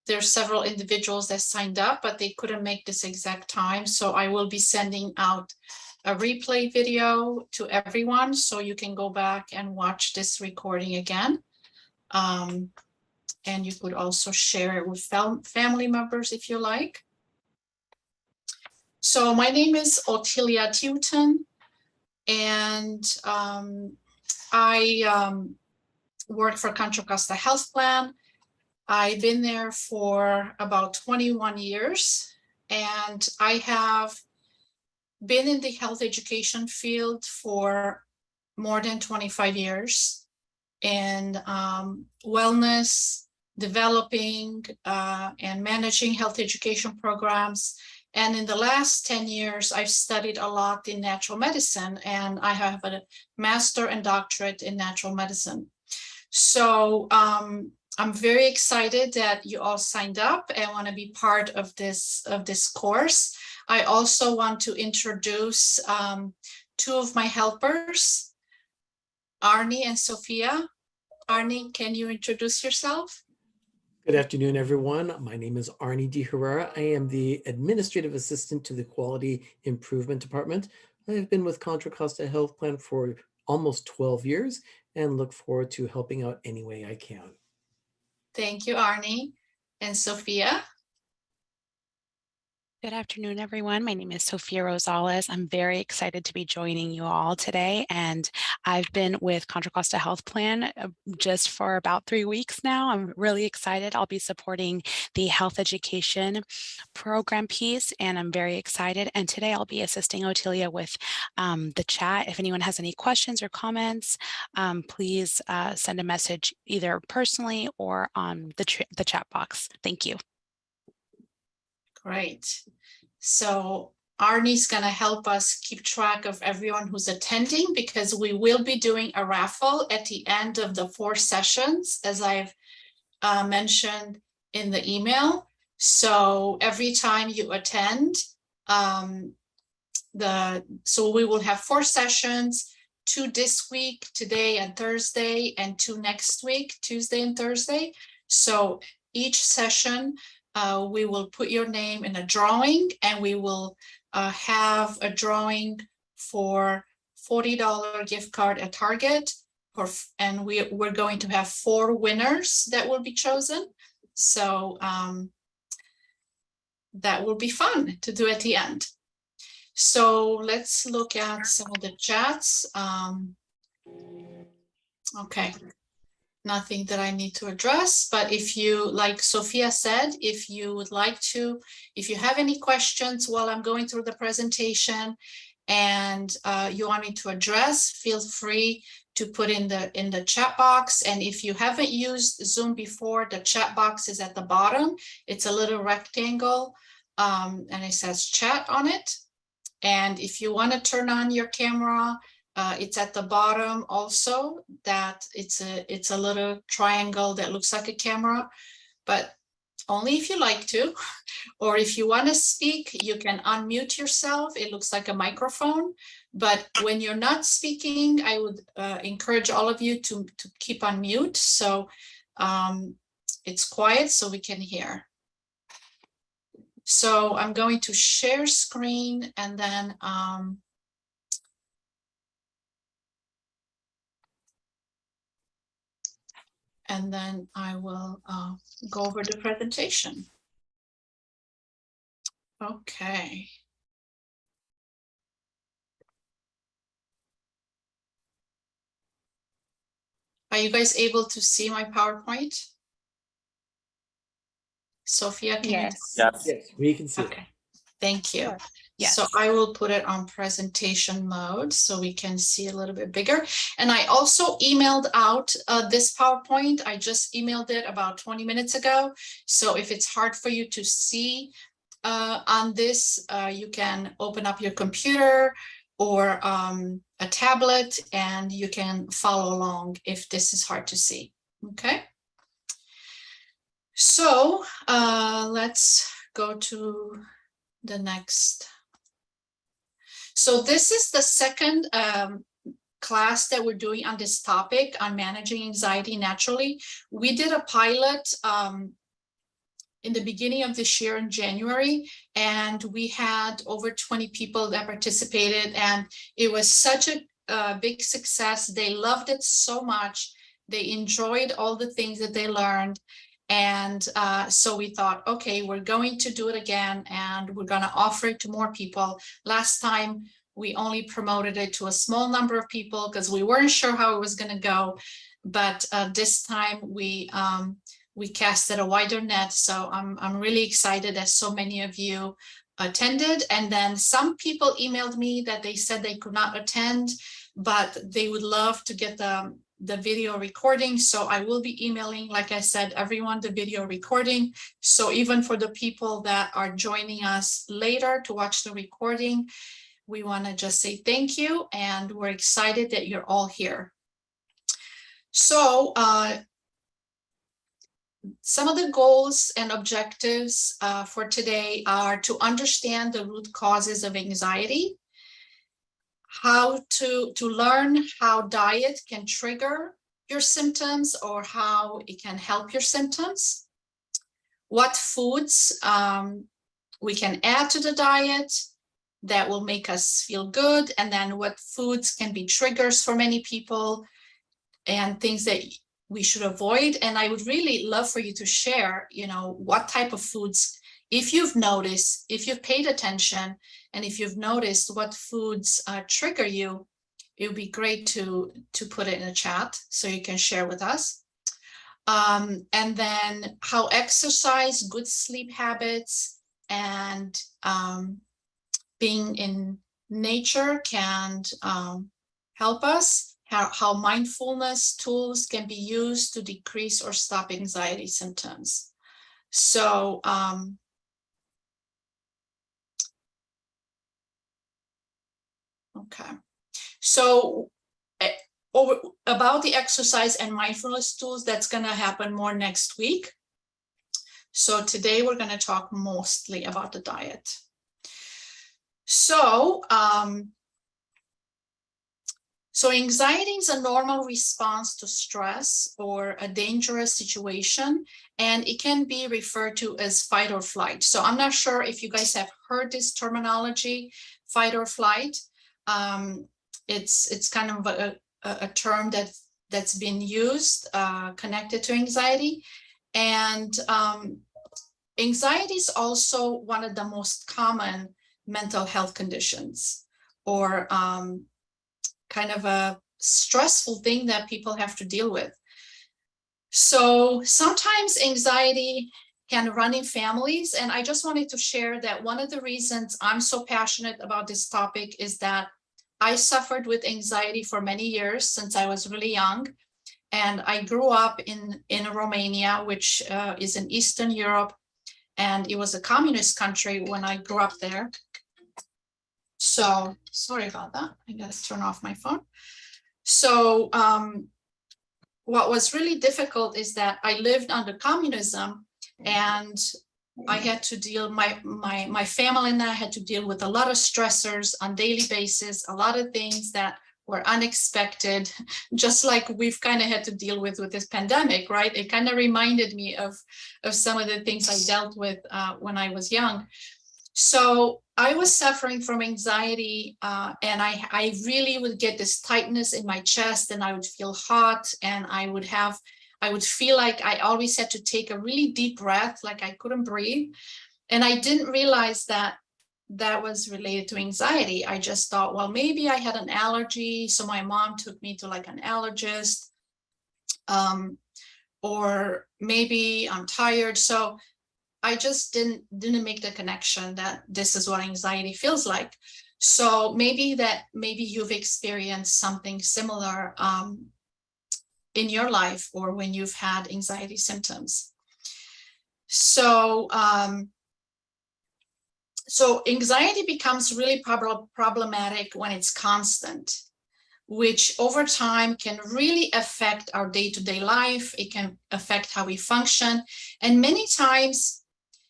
there's several individuals that signed up, but they couldn't make this exact time. So I will be sending out a replay video to everyone, so you can go back and watch this recording again. And you could also share it with family members if you like. So my name is Ottilia Teuton, and I work for Contra Costa Health Plan. I've been there for about 21 years, and I have been in the health education field for more than 25 years in wellness, developing and managing health education programs. And in the last 10 years, I've studied a lot in natural medicine, and I have a master and doctorate in natural medicine. So I'm very excited that you all signed up and want to be part of this course. I also want to introduce two of my helpers, Arnie and Sophia. Arnie, can you introduce yourself? Good afternoon, everyone. My name is Arnie De Herrera. I am the Administrative Assistant to the Quality Improvement Department. I have been with Contra Costa Health Plan for almost 12 years and look forward to helping out any way I can. Thank you, Arnie. And Sophia? Good afternoon, everyone. My name is Sophia Rosales. I'm very excited to be joining you all today. And I've been with Contra Costa Health Plan just for about 3 weeks now. I'm really excited. I'll be supporting the health education program piece, and I'm very excited. And today I'll be assisting Ottilia with the chat. If anyone has any questions or comments, please send a message either personally or on the chat box. Thank you. Great. So Arnie's going to help us keep track of everyone who's attending, because we will be doing a raffle at the end of the 4 sessions, as I've mentioned in the email. So every time you attend, so we will have 4 sessions, 2 this week, today and Thursday, and 2 next week, Tuesday and Thursday. So each session, we will put your name in a drawing, and we will have a drawing for $40 gift card at Target, and we're going to have 4 winners that will be chosen. So that will be fun to do at the end. So let's look at some of the chats. Okay. Nothing that I need to address, but if you, like Sophia said, if you would like to, if you have any questions while I'm going through the presentation and you want me to address, feel free to put in the chat box. And if you haven't used Zoom before, the chat box is at the bottom. It's a little rectangle and it says chat on it. And if you want to turn on your camera, it's at the bottom also, that it's a little triangle that looks like a camera, but only if you like to. Or if you want to speak, you can unmute yourself. It looks like a microphone, but when you're not speaking, I would encourage all of you to keep on mute, so it's quiet so we can hear. So I'm going to share screen, and then I will go over the presentation. Okay. Are you guys able to see my PowerPoint? Sophia, can you? Yes, we can see it. Okay, thank you. Sure. Yes. So I will put it on presentation mode so we can see a little bit bigger. And I also emailed out this PowerPoint. I just emailed it about 20 minutes ago. So if it's hard for you to see on this, you can open up your computer or a tablet, and you can follow along if this is hard to see. Okay. So let's go to the next. So this is the second class that we're doing on this topic on managing anxiety naturally. We did a pilot in the beginning of this year in January, and we had over 20 people that participated, and it was such a big success. They loved it so much. They enjoyed all the things that they learned. And so we thought, okay, we're going to do it again, and we're going to offer it to more people. Last time, we only promoted it to a small number of people because we weren't sure how it was going to go. But this time we casted a wider net. So I'm really excited that so many of you attended. And then some people emailed me that they said they could not attend, but they would love to get the video recording. So I will be emailing, like I said, everyone the video recording. So even for the people that are joining us later to watch the recording, we want to just say thank you, and we're excited that you're all here. So some of the goals and objectives for today are to understand the root causes of anxiety, how to learn how diet can trigger your symptoms or how it can help your symptoms, what foods we can add to the diet that will make us feel good, and then what foods can be triggers for many people and things that we should avoid. And I would really love for you to share, what type of foods, if you've noticed, if you've paid attention, and if you've noticed what foods trigger you, it would be great to put it in a chat so you can share with us. And then how exercise, good sleep habits, and being in nature can help us. How mindfulness tools can be used to decrease or stop anxiety symptoms. So okay, so about the exercise and mindfulness tools, that's going to happen more next week. So today we're going to talk mostly about the diet. So so anxiety is a normal response to stress or a dangerous situation, and it can be referred to as fight or flight. So I'm not sure if you guys have heard this terminology, fight or flight. It's kind of a term that's been used connected to anxiety. And anxiety is also one of the most common mental health conditions, or kind of a stressful thing that people have to deal with. So sometimes anxiety can run in families, and I just wanted to share that one of the reasons I'm so passionate about this topic is that I suffered with anxiety for many years since I was really young, and I grew up in Romania, which is in Eastern Europe, and it was a communist country when I grew up there. So sorry about that. I gotta turn off my phone. So what was really difficult is that I lived under communism, and I had to deal, my family and I had to deal with a lot of stressors on daily basis, a lot of things that were unexpected, just like we've kind of had to deal with this pandemic, right? It kind of reminded me of some of the things I dealt with when I was young. So I was suffering from anxiety, and I really would get this tightness in my chest, and I would feel hot, and I would feel like I always had to take a really deep breath, like I couldn't breathe. And I didn't realize that that was related to anxiety. I just thought, well, maybe I had an allergy. So my mom took me to like an allergist, or maybe I'm tired. So I just didn't make the connection that this is what anxiety feels like. So maybe you've experienced something similar in your life, or when you've had anxiety symptoms. So so anxiety becomes really problematic when it's constant, which over time can really affect our day-to-day life. It can affect how we function. And many times,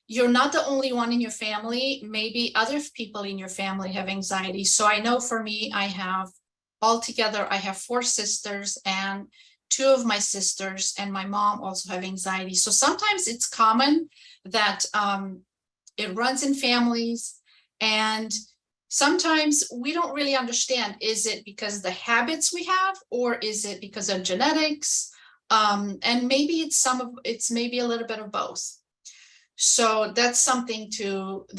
you're not the only one in your family. Maybe other people in your family have anxiety. So I know for me, altogether, I have 4 sisters, and two of my sisters and my mom also have anxiety. So sometimes it's common that it runs in families, and sometimes we don't really understand, is it because the habits we have, or is it because of genetics? And maybe it's maybe a little bit of both. So that's something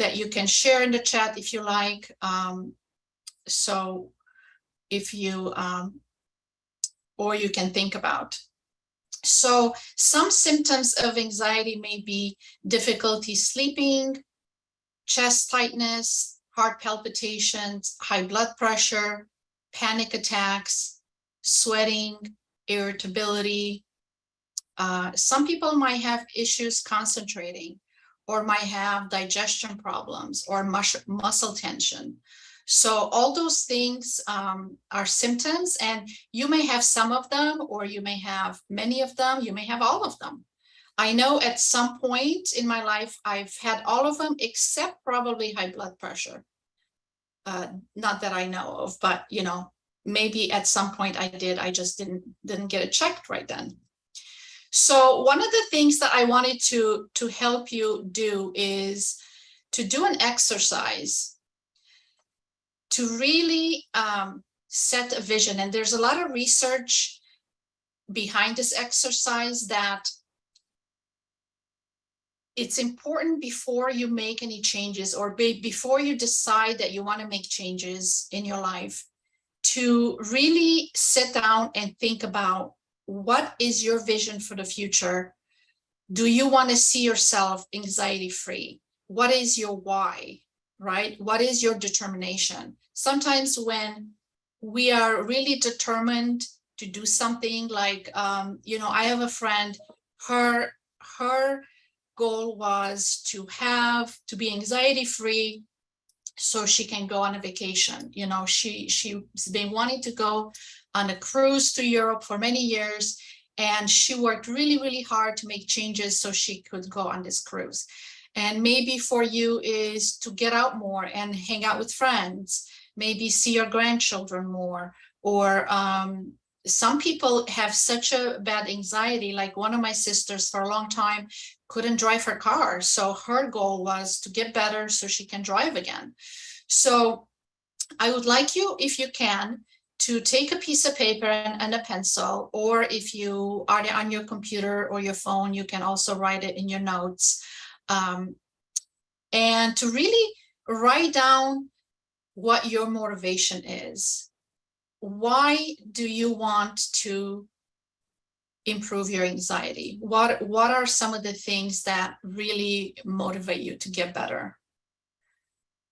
that you can share in the chat if you like. So if you, or you can think about. So some symptoms of anxiety may be difficulty sleeping, chest tightness, heart palpitations, high blood pressure, panic attacks, sweating, irritability. Some people might have issues concentrating, or might have digestion problems, or muscle tension. So all those things are symptoms, and you may have some of them, or you may have many of them, you may have all of them. I know at some point in my life, I've had all of them except probably high blood pressure. Not that I know of, but maybe at some point I did. I just didn't get it checked right then. So one of the things that I wanted to help you do is to do an exercise to really set a vision. And there's a lot of research behind this exercise that it's important before you make any changes, or before you decide that you want to make changes in your life, to really sit down and think about, what is your vision for the future? Do you want to see yourself anxiety free? What is your why, right? What is your determination? Sometimes when we are really determined to do something, like, I have a friend, her goal was to be anxiety free so she can go on a vacation. She's been wanting to go on a cruise to Europe for many years, and she worked really, really hard to make changes so she could go on this cruise. And maybe for you is to get out more and hang out with friends, maybe see your grandchildren more, or some people have such a bad anxiety, like one of my sisters for a long time couldn't drive her car. So her goal was to get better so she can drive again. So I would like you, if you can, to take a piece of paper and a pencil, or if you are on your computer or your phone, you can also write it in your notes, and to really write down what your motivation is. Why do you want to improve your anxiety? What are some of the things that really motivate you to get better?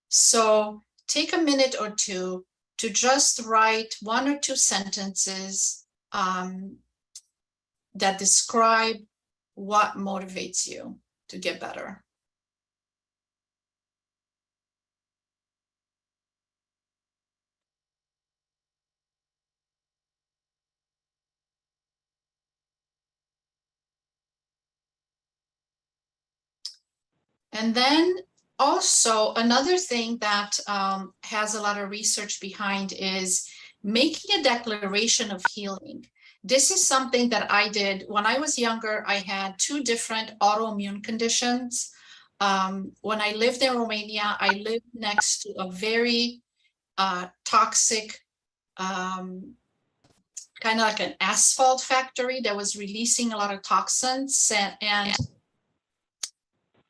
So take a minute or two to just write 1 or 2 sentences that describe what motivates you to get better. And then also another thing that has a lot of research behind is making a declaration of healing. This is something that I did when I was younger. I had 2 different autoimmune conditions. When I lived in Romania, I lived next to a very toxic, kind of like an asphalt factory that was releasing a lot of toxins, and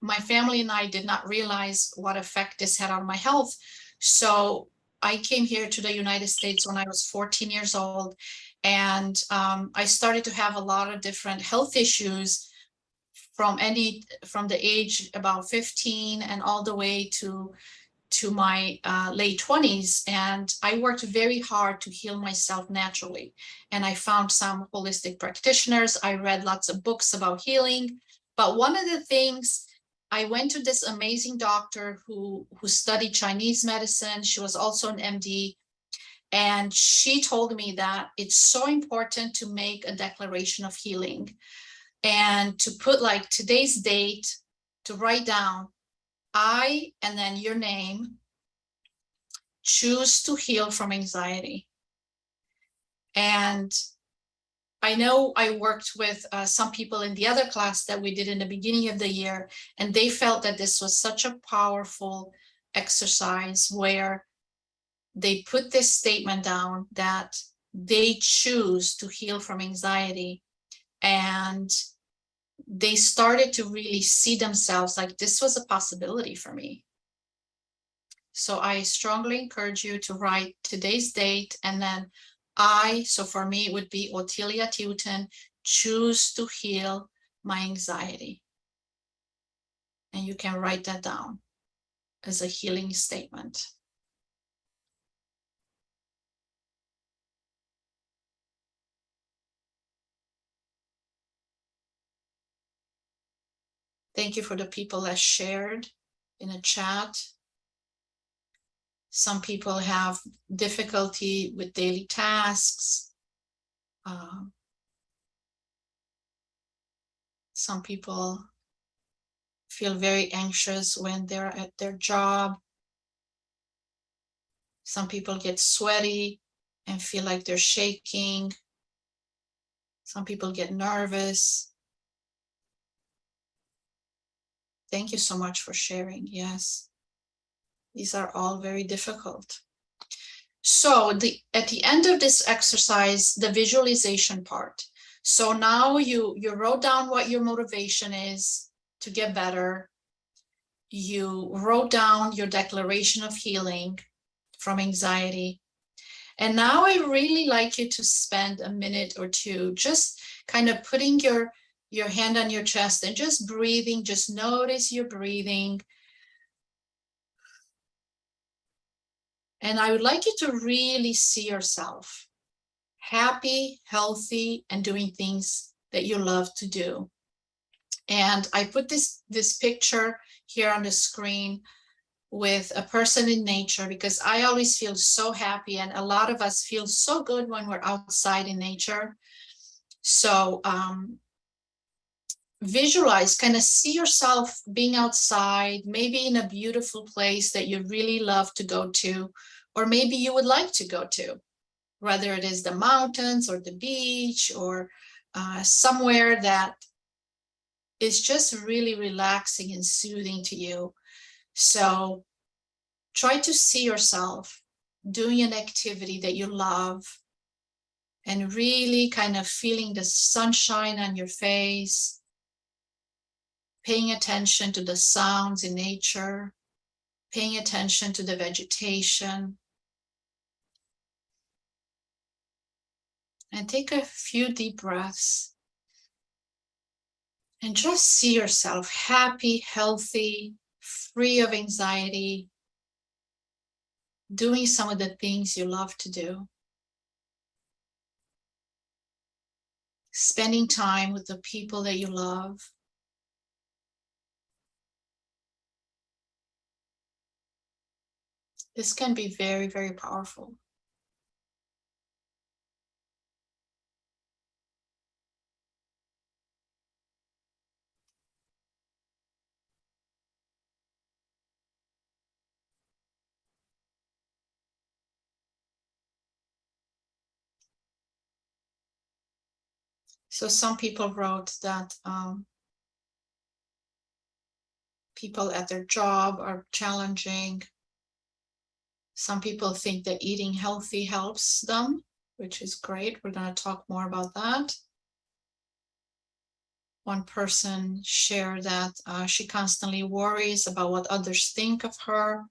my family and I did not realize what effect this had on my health. So I came here to the United States when I was 14 years old, and I started to have a lot of different health issues from the age about 15 and all the way to my late 20s. And I worked very hard to heal myself naturally. And I found some holistic practitioners. I read lots of books about healing. But one of the things, I went to this amazing doctor who studied Chinese medicine. She was also an MD. And she told me that it's so important to make a declaration of healing, and to put like today's date, to write down, I, and then your name, choose to heal from anxiety. And I know I worked with some people in the other class that we did in the beginning of the year, and they felt that this was such a powerful exercise where they put this statement down that they choose to heal from anxiety, and they started to really see themselves like this was a possibility for me. So I strongly encourage you to write today's date, and then so for me, it would be Ottilia Teuton, choose to heal my anxiety. And you can write that down as a healing statement. Thank you for the people that shared in a chat. Some people have difficulty with daily tasks. Some people feel very anxious when they're at their job. Some people get sweaty and feel like they're shaking. Some people get nervous. Thank you so much for sharing. Yes, these are all very difficult. So at the end of this exercise, the visualization part. So now you wrote down what your motivation is to get better. You wrote down your declaration of healing from anxiety. And now I really like you to spend a minute or two just kind of putting your hand on your chest and just breathing. Just notice your breathing. And I would like you to really see yourself happy, healthy, and doing things that you love to do. And I put this picture here on the screen with a person in nature, because I always feel so happy, and a lot of us feel so good when we're outside in nature. So visualize, kind of see yourself being outside, maybe in a beautiful place that you really love to go to, or maybe you would like to go to, whether it is the mountains or the beach or somewhere that is just really relaxing and soothing to you. So try to see yourself doing an activity that you love and really kind of feeling the sunshine on your face, paying attention to the sounds in nature, paying attention to the vegetation. And take a few deep breaths and just see yourself happy, healthy, free of anxiety, doing some of the things you love to do. Spending time with the people that you love. This can be very, very powerful. So some people wrote that people at their job are challenging. Some people think that eating healthy helps them, which is great. We're going to talk more about that. One person shared that she constantly worries about what others think of her,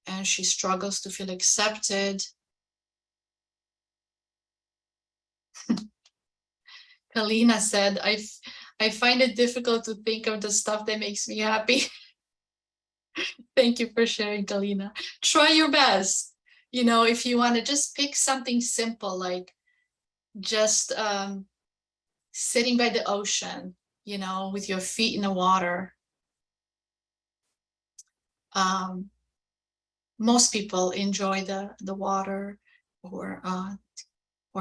and she struggles to feel accepted. Kalina said, I find it difficult to think of the stuff that makes me happy. Thank you for sharing, Kalina. Try your best. You know, if you want to just pick something simple, like just sitting by the ocean, you know, with your feet in the water. Most people enjoy the water or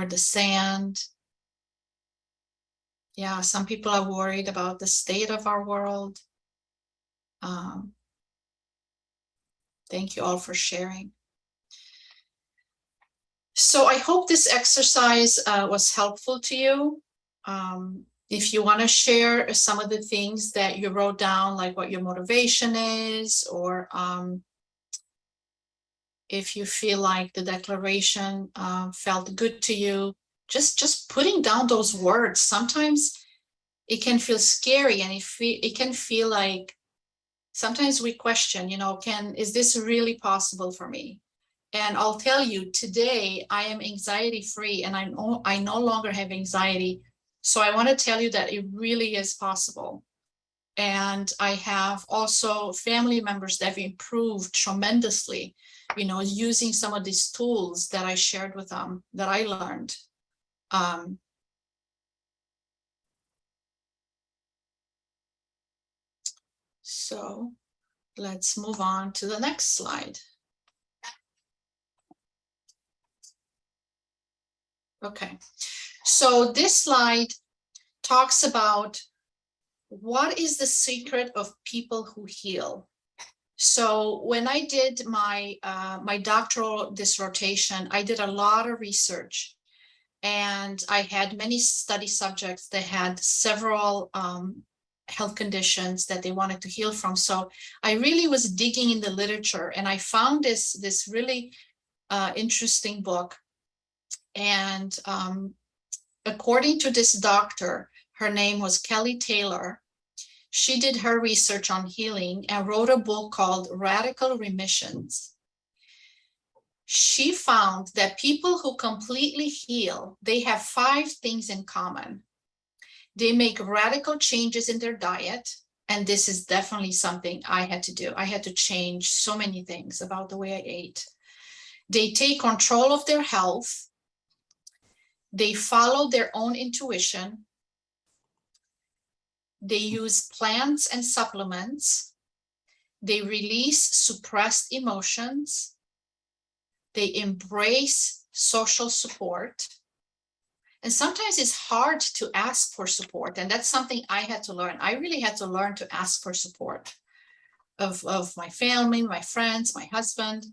the sand. Yeah, some people are worried about the state of our world. Thank you all for sharing. So I hope this exercise was helpful to you. If you want to share some of the things that you wrote down, like what your motivation is, or if you feel like the declaration felt good to you, just putting down those words. Sometimes it can feel scary, and it can feel like sometimes we question, is this really possible for me? And I'll tell you, today I am anxiety free, and I no longer have anxiety. So I want to tell you that it really is possible. And I have also family members that have improved tremendously, using some of these tools that I shared with them, that I learned. So let's move on to the next slide. Okay, so this slide talks about what is the secret of people who heal. So when I did my doctoral dissertation, I did a lot of research, and I had many study subjects that had several health conditions that they wanted to heal from. So I really was digging in the literature, and I found this really interesting book. And according to this doctor, her name was Kelly Taylor. She did her research on healing and wrote a book called Radical Remissions. She found that people who completely heal, they have 5 things in common. They make radical changes in their diet, and this is definitely something I had to do. I had to change so many things about the way I ate. They take control of their health. They follow their own intuition. They use plants and supplements. They release suppressed emotions. They embrace social support. And sometimes it's hard to ask for support. And that's something I had to learn. I really had to learn to ask for support of my family, my friends, my husband.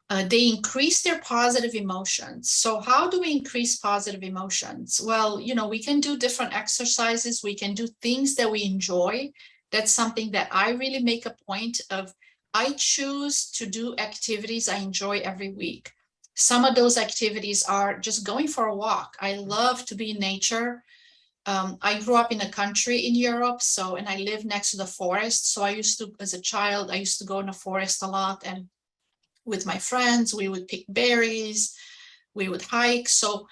They increase their positive emotions. So how do we increase positive emotions? Well, we can do different exercises. We can do things that we enjoy. That's something that I really make a point of. I choose to do activities I enjoy every week. Some of those activities are just going for a walk. I love to be in nature. I grew up in a country in Europe, and I live next to the forest. So as a child, I used to go in the forest a lot, and with my friends, we would pick berries, we would hike. So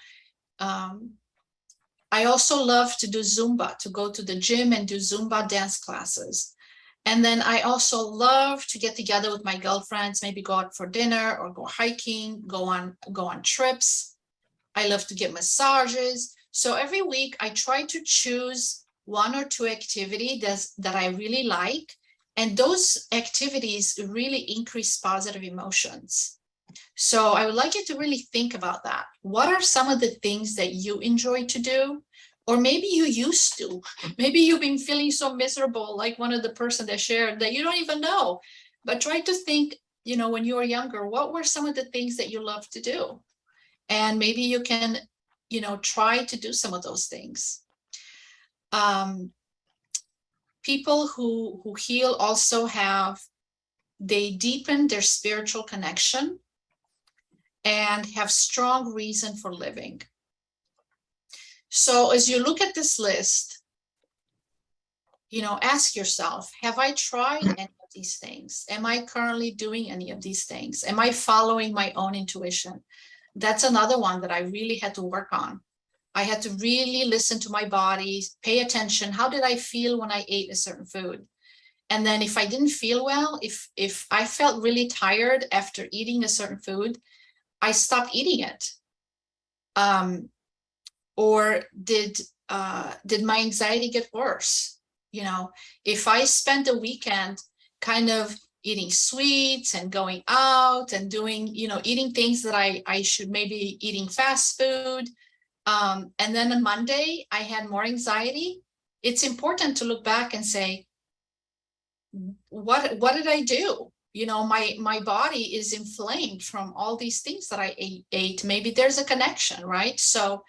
I also love to do Zumba, to go to the gym and do Zumba dance classes. And then I also love to get together with my girlfriends, maybe go out for dinner or go hiking, go on trips. I love to get massages. So every week I try to choose 1 or 2 activities that I really like. And those activities really increase positive emotions. So I would like you to really think about that. What are some of the things that you enjoy to do? Or maybe you used to. Maybe you've been feeling so miserable, like one of the person that shared, that you don't even know. But try to think, when you were younger, what were some of the things that you loved to do? And maybe you can, try to do some of those things. People who heal also they deepen their spiritual connection and have strong reason for living. So as you look at this list, ask yourself, have I tried any of these things? Am I currently doing any of these things? Am I following my own intuition? That's another one that I really had to work on. I had to really listen to my body, pay attention. How did I feel when I ate a certain food? And then if I didn't feel well, if I felt really tired after eating a certain food, I stopped eating it. Or did my anxiety get worse? If I spent a weekend kind of eating sweets and going out and doing, eating things that I should maybe eating fast food. And then on Monday, I had more anxiety. It's important to look back and say, what did I do? you know, my body is inflamed from all these things that I ate. Maybe there's a connection, right? So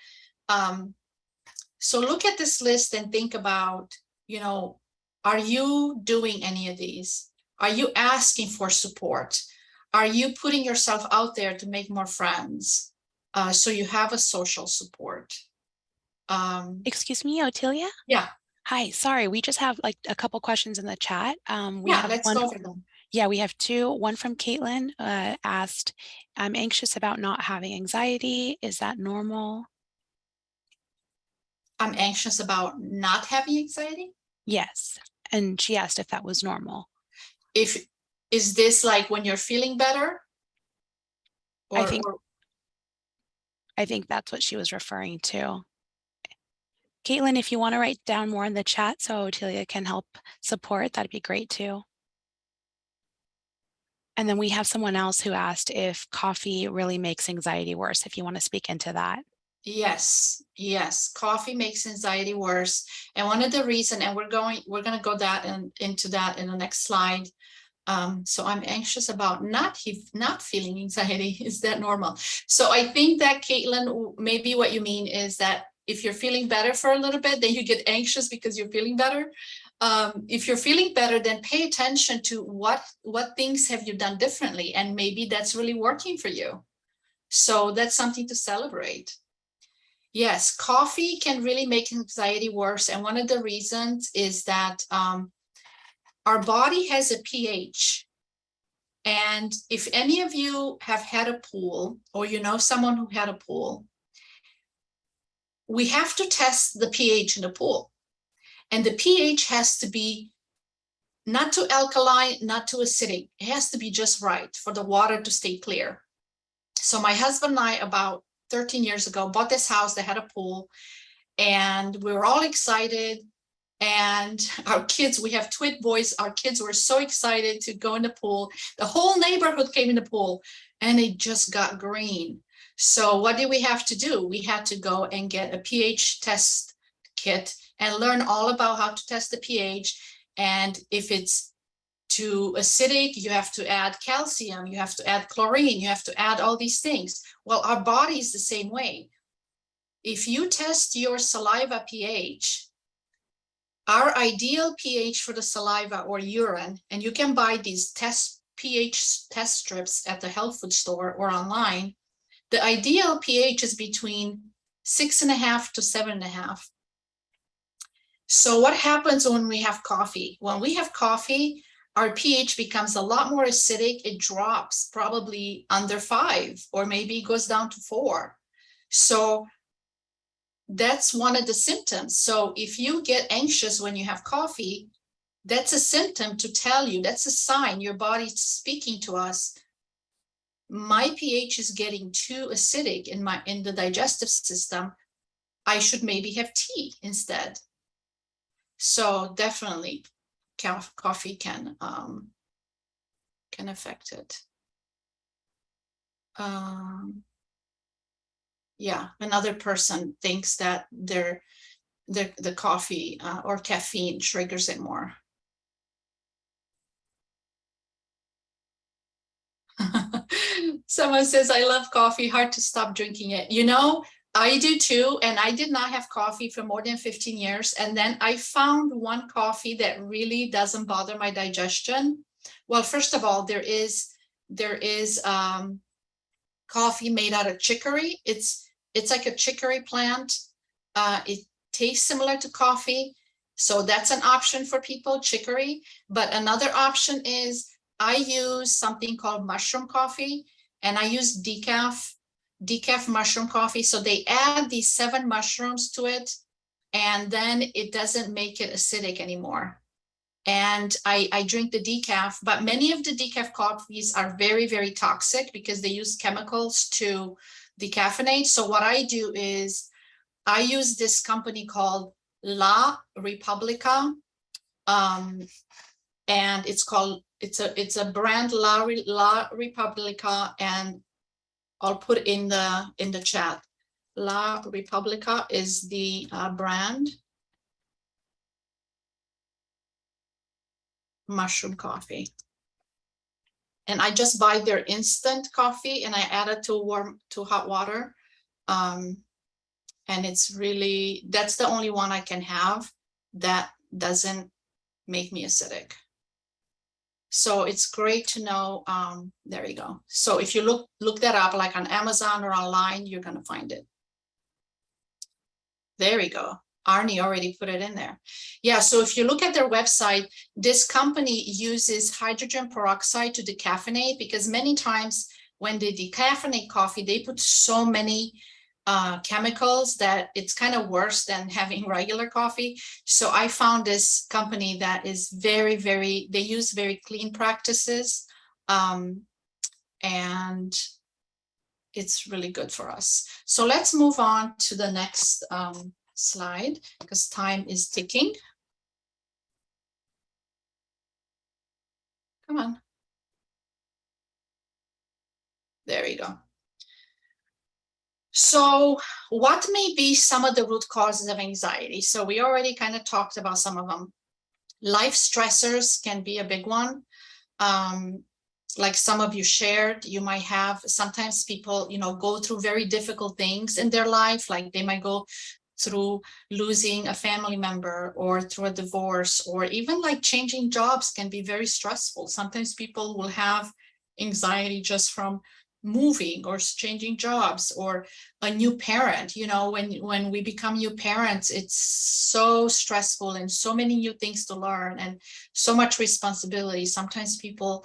so look at this list and think about, you know, are you doing any of these? Are you asking for support? Are you putting yourself out there to make more friends? So you have a social support. Excuse me, Otilia? Yeah, Hi, sorry, we just have like a couple questions in the chat. We yeah, have let's one go over from, them. yeah, we have two. One from Caitlin asked, I'm anxious about not having anxiety. Is that normal? I'm anxious about not having anxiety. Yes. And she asked if that was normal. Is this like when you're feeling better? I Or, think I think that's what she was referring to. Caitlin, if you want to write down more in the chat so Otilia can help support, that'd be great too. And then we have someone else who asked if coffee really makes anxiety worse, if you want to speak into that. yes, yes, coffee makes anxiety worse. And one of the reason, and we're going to go into that in the next slide. So I'm anxious about not feeling anxiety. Is that normal? So I think that, Caitlin, maybe what you mean is that if you're feeling better for a little bit, then you get anxious because you're feeling better. If you're feeling better, then pay attention to what things have you done differently, and maybe that's really working for you. So that's something to celebrate. Yes, coffee can really make anxiety worse, and one of the reasons is that our body has a pH. And if any of you have had a pool, or you know someone who had a pool, we have to test the pH in the pool. And the pH has to be not too alkaline, not too acidic. It has to be just right for the water to stay clear. So my husband and I, about 13 years ago, bought this house that had a pool, and we were all excited. And our kids, we have twin boys, our kids were so excited to go in the pool. The whole neighborhood came in the pool, and it just got green. So what did we have to do? We had to go and get a pH test kit and learn all about how to test the pH. And if it's too acidic, you have to add calcium, you have to add chlorine, you have to add all these things. Well, our body is the same way. If you test your saliva pH, our ideal pH for the saliva or urine, and you can buy these pH test strips at the health food store or online, the ideal pH is between 6.5 to 7.5. So what happens when we have coffee? When we have coffee, our pH becomes a lot more acidic. It drops probably under 5, or maybe goes down to 4. So that's one of the symptoms. So if you get anxious when you have coffee, that's a symptom to tell you, that's a sign your body's speaking to us. My pH is getting too acidic in the digestive system. I should maybe have tea instead. So definitely coffee can affect it. Yeah, another person thinks that the coffee or caffeine triggers it more. Someone says, I love coffee, hard to stop drinking it. You know, I do too, and I did not have coffee for more than 15 years. And then I found one coffee that really doesn't bother my digestion. Well, first of all, there is coffee made out of chicory. It's like a chicory plant. It tastes similar to coffee. So that's an option for people, chicory. But another option is I use something called mushroom coffee, and I use decaf mushroom coffee. So they add these 7 mushrooms to it, and then it doesn't make it acidic anymore. And I drink the decaf, but many of the decaf coffees are very, very toxic because they use chemicals to decaffeinate. So what I do is I use this company called La Repubblica, and it's a brand, La Repubblica, and I'll put in the chat. La Repubblica is the brand. Mushroom coffee. And I just buy their instant coffee and I add it to hot water. And it's really, that's the only one I can have that doesn't make me acidic. So it's great to know. There you go. So if you look that up, like on Amazon or online, you're going to find it. There we go. Arnie already put it in there. Yeah, so if you look at their website, this company uses hydrogen peroxide to decaffeinate, because many times when they decaffeinate coffee, they put so many chemicals that it's kind of worse than having regular coffee. So I found this company that is very, they use very clean practices, and it's really good for us. So let's move on to the next slide, because time is ticking. Come on. There we go. So what may be some of the root causes of anxiety? So we already kind of talked about some of them. Life stressors can be a big one. Like some of you shared, you might have, sometimes people, go through very difficult things in their life. Like they might go through losing a family member or through a divorce, or even like changing jobs can be very stressful. Sometimes people will have anxiety just from moving or changing jobs, or a new parent. When we become new parents, it's so stressful and so many new things to learn and so much responsibility. Sometimes people,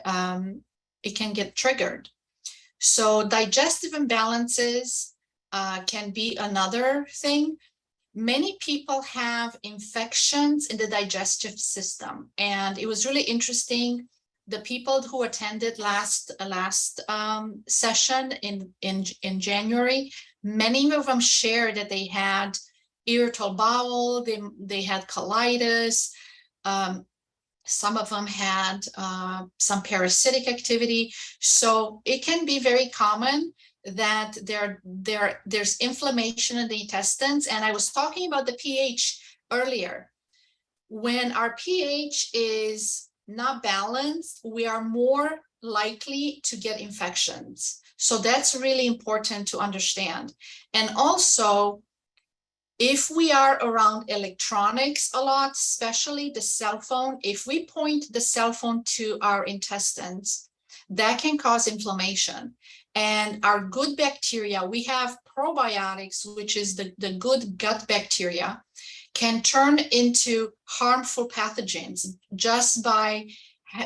it can get triggered. So digestive imbalances can be another thing. Many people have infections in the digestive system, and it was really interesting. The people who attended last session in January, many of them shared that they had irritable bowel, they had colitis. Some of them had some parasitic activity. So it can be very common that there's inflammation in the intestines. And I was talking about the pH earlier. When our pH is not balanced, we are more likely to get infections. So that's really important to understand. And also, if we are around electronics a lot, especially the cell phone, if we point the cell phone to our intestines, that can cause inflammation. And our good bacteria, we have probiotics, which is the good gut bacteria, can turn into harmful pathogens just by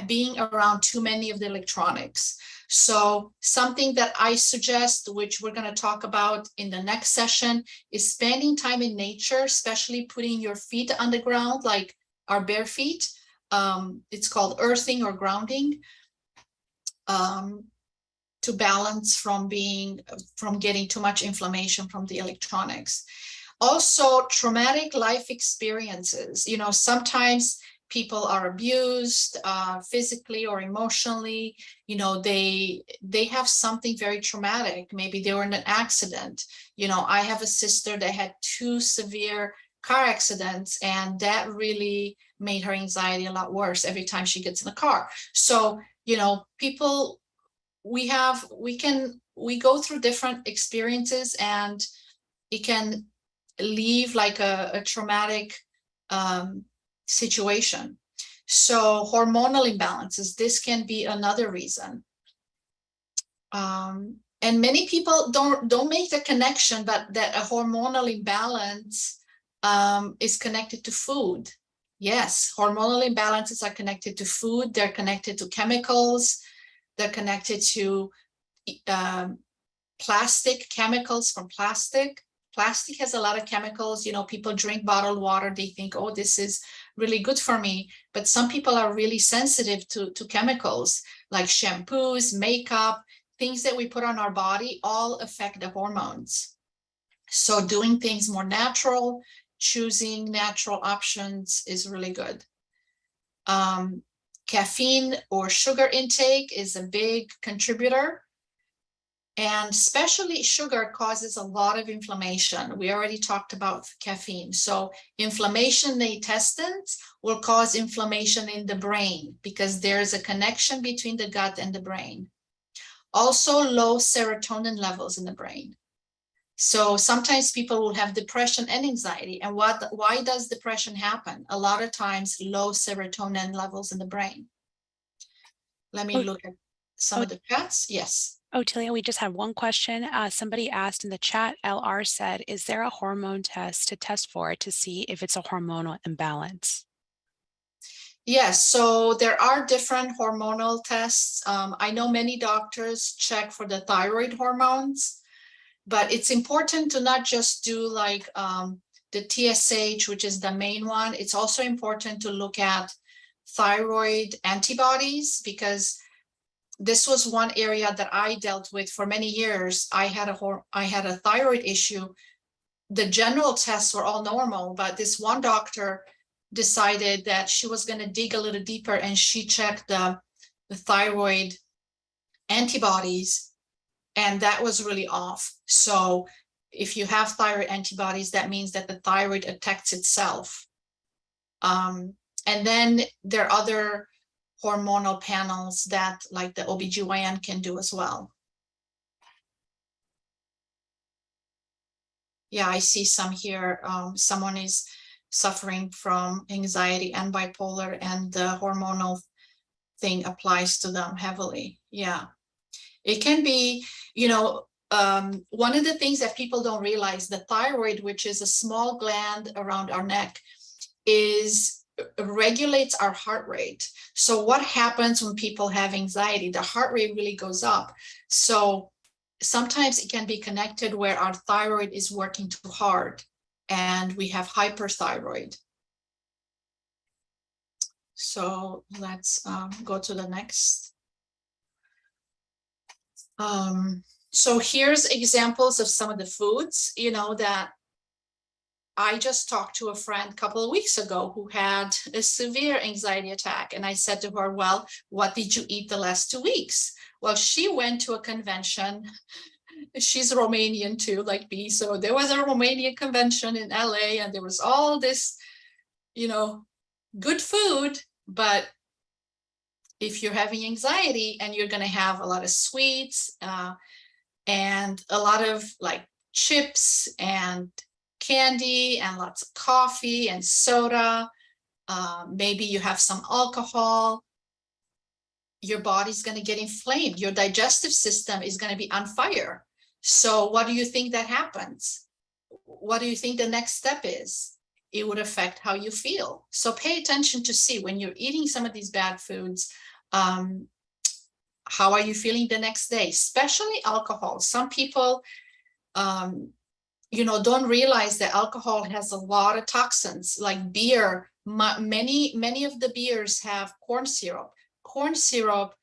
being around too many of the electronics. So something that I suggest, which we're going to talk about in the next session, is spending time in nature, especially putting your feet on the ground, like our bare feet. It's called earthing or grounding, to balance from getting too much inflammation from the electronics. Also, traumatic life experiences. Sometimes people are abused physically or emotionally. They have something very traumatic. Maybe they were in an accident. I have a sister that had 2 severe car accidents, and that really made her anxiety a lot worse every time she gets in a car. So, people, we go through different experiences, and it can leave like a traumatic situation. So hormonal imbalances, this can be another reason. And many people don't make the connection, but that a hormonal imbalance is connected to food. Yes, hormonal imbalances are connected to food. They're connected to chemicals. They're connected to plastic, chemicals from plastic. Plastic has a lot of chemicals. People drink bottled water. They think, oh, this is really good for me. But some people are really sensitive to chemicals, like shampoos, makeup, things that we put on our body, all affect the hormones. So doing things more natural, choosing natural options is really good. Caffeine or sugar intake is a big contributor. And especially sugar causes a lot of inflammation. We already talked about caffeine. So inflammation in the intestines will cause inflammation in the brain because there's a connection between the gut and the brain. Also, low serotonin levels in the brain. So sometimes people will have depression and anxiety. And why does depression happen? A lot of times, low serotonin levels in the brain. Let me look at some of the chats. Yes. Oh, Tilia, we just had one question. Somebody asked in the chat, LR said, is there a hormone test to test for it to see if it's a hormonal imbalance? Yes, so there are different hormonal tests. I know many doctors check for the thyroid hormones, but it's important to not just do like the TSH, which is the main one. It's also important to look at thyroid antibodies, because this was one area that I dealt with for many years. I had a thyroid issue. The general tests were all normal, but this one doctor decided that she was going to dig a little deeper, and she checked the thyroid antibodies, and that was really off. So if you have thyroid antibodies, that means that the thyroid attacks itself. And then there are other hormonal panels that like the OBGYN can do as well. Yeah, I see some here. Someone is suffering from anxiety and bipolar, and the hormonal thing applies to them heavily. Yeah, it can be, one of the things that people don't realize, the thyroid, which is a small gland around our neck, regulates our heart rate. So what happens when people have anxiety? The heart rate really goes up. So sometimes it can be connected where our thyroid is working too hard and we have hyperthyroid. So let's go to the next. So here's examples of some of the foods, that I just talked to a friend a couple of weeks ago who had a severe anxiety attack. And I said to her, well, what did you eat the last 2 weeks? Well, she went to a convention. She's Romanian too, like me. So there was a Romanian convention in LA, and there was all this, good food. But if you're having anxiety and you're going to have a lot of sweets and a lot of like chips and candy and lots of coffee and soda, maybe you have some alcohol, your body's going to get inflamed. Your digestive system is going to be on fire. So what do you think that happens? What do you think the next step is? It would affect how you feel. So pay attention to see when you're eating some of these bad foods, how are you feeling the next day, especially alcohol. Some people, don't realize that alcohol has a lot of toxins, like beer. Many of the beers have corn syrup. Corn syrup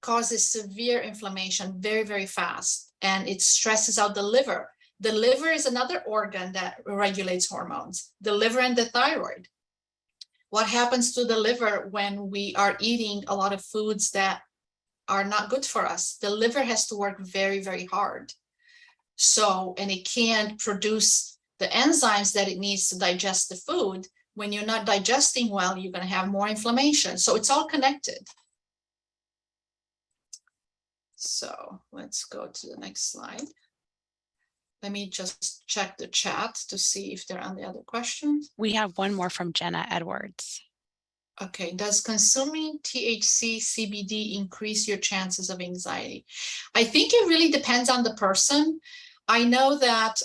causes severe inflammation very, very fast, and it stresses out the liver. The liver is another organ that regulates hormones, the liver and the thyroid. What happens to the liver when we are eating a lot of foods that are not good for us? The liver has to work very, very hard. So, and it can't produce the enzymes that it needs to digest the food. When you're not digesting well, you're going to have more inflammation. So it's all connected. So let's go to the next slide. Let me just check the chat to see if there are any other questions. We have one more from Jenna Edwards. Okay, does consuming THC, CBD increase your chances of anxiety? I think it really depends on the person. I know that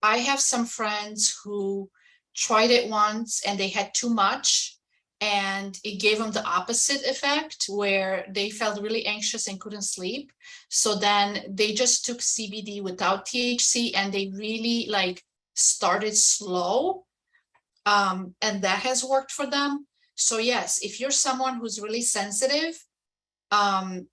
I have some friends who tried it once and they had too much, and it gave them the opposite effect where they felt really anxious and couldn't sleep. So then they just took CBD without THC, and they really started slow. And that has worked for them. So yes, if you're someone who's really sensitive,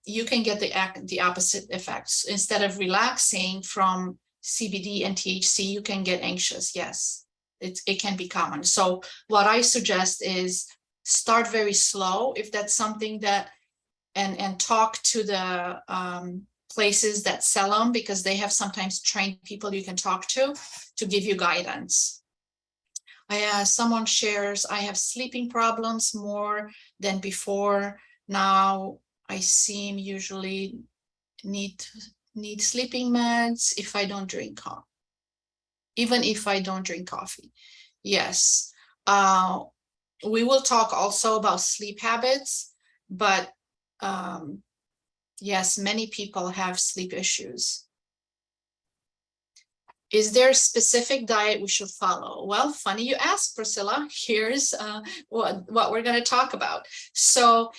you can get the opposite effects. Instead of relaxing from CBD and THC, you can get anxious. Yes, it can be common. So what I suggest is start very slow if that's something that, and talk to the places that sell them, because they have sometimes trained people you can talk to give you guidance. Someone shares, I have sleeping problems more than before. Now I seem usually need sleeping meds if I don't drink coffee. Even if I don't drink coffee. Yes. We will talk also about sleep habits, but yes, many people have sleep issues. Is there a specific diet we should follow? Well, funny you ask, Priscilla. Here's what we're going to talk about. So